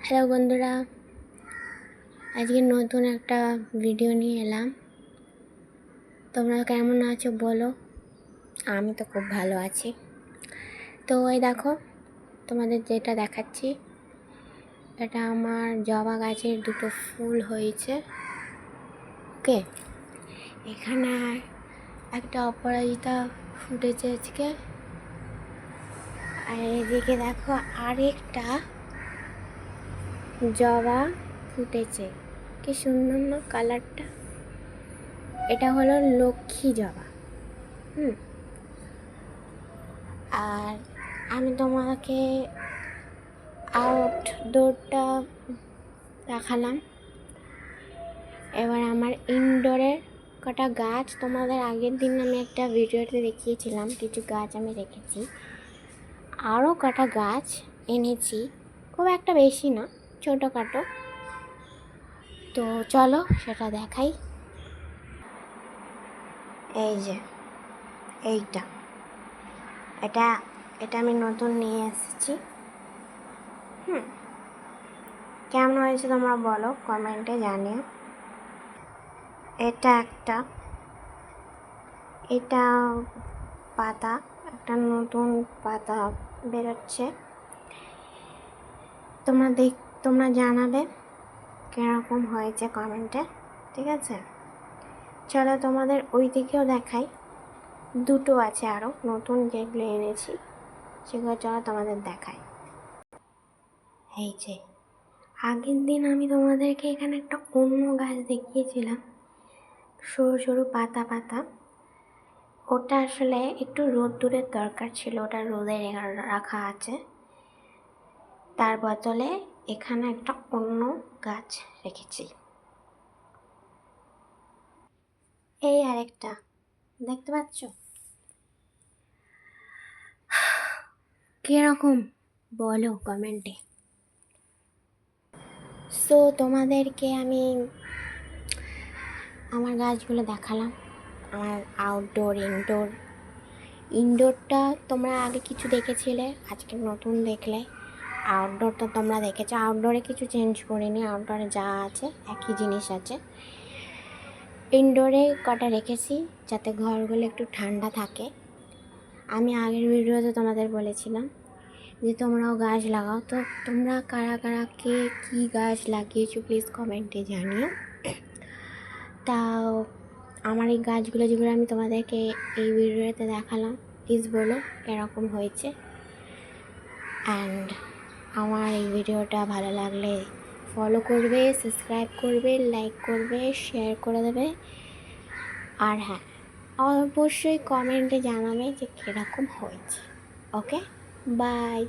Hello বন্ধুরা, আজকে নতুন একটা ভিডিও নিয়ে এলাম। তোমরা কেমন আছো বলো? আমি তো খুব ভালো আছি। তো এই দেখো, তোমাদের যেটা দেখাচ্ছি, এটা আমার জবা গাছের দুটো ফুল হয়েছে। ওকে, এখানে একটা অপরাজিতা ফুটেছে আজকে, আর এদিকে দেখো আরেকটা জবা ফুটেছে। কি সুন্দর না কালারটা? এটা হলো লক্ষ্মী জবা। আর আমি তোমাকে আউটডোরটা দেখালাম। এবার আমার ইনডোরের কটা গাছ, তোমাদের আগের দিন আমি একটা ভিডিওতে দেখিয়েছিলাম কিছু গাছ আমি রেখেছি। আরও কটা গাছ এনেছি, খুব একটা বেশি না, ছোটোখাটো। তো চলো সেটা দেখাই। এই যে এইটা, এটা এটা আমি নতুন নিয়ে এসেছি। কেমন হয়েছে তোমরা বলো, কমেন্টে জানিও। এটা পাতা, একটা নতুন পাতা বেরোচ্ছে। তোমরা জানাবে কীরকম হয়েছে কমেন্টে, ঠিক আছে? চলো তোমাদের ওই দিকেও দেখাই। দুটো আছে আরও নতুন যেগুলো এনেছি, সেগুলো চলো তোমাদের দেখাই। এই যে আগের দিন আমি তোমাদেরকে এখানে একটা অন্য গাছ দেখিয়েছিলাম, সরু সরু পাতা। ওটা আসলে একটু রোদ্দুরের দরকার ছিল, ওটা রোদে রাখা আছে। তার বদলে এখানে একটা অন্য গাছ রেখেছি। এই আরেকটা দেখতে পাচ্ছ? কিরকম বলো কমেন্টে। সো তোমাদেরকে আমি আমার গাছগুলো দেখালাম, আমার আউটডোর ইনডোরটা তোমরা আগে কিছু দেখেছিলে, আজকে নতুন দেখলে। আউটডোরটা তোমরা দেখেছো, আউটডোরে কিছু চেঞ্জ করিনি, আউটডোরে যা আছে একই জিনিস আছে। ইনডোরে কটা রেখেছি যাতে ঘরগুলো একটু ঠান্ডা থাকে। আমি আগের ভিডিওতে তোমাদের বলেছিলাম যে তোমরাও গাছ লাগাও। তো তোমরা কারা কে কী গাছ লাগিয়েছো প্লিজ কমেন্টে জানিও। তাও আমার এই গাছগুলো যেগুলো আমি তোমাদেরকে এই ভিডিওতে দেখালাম, প্লিজ বলো কীরকম হয়েছে। অ্যান্ড আমার এই ভিডিওটা ভালো লাগলে ফলো করবে, সাবস্ক্রাইব করবে, লাইক করবে, শেয়ার করে দেবে। আর হ্যাঁ, অবশ্যই কমেন্টে জানাবে যে কীরকম হয়েছে। ওকে, বাই।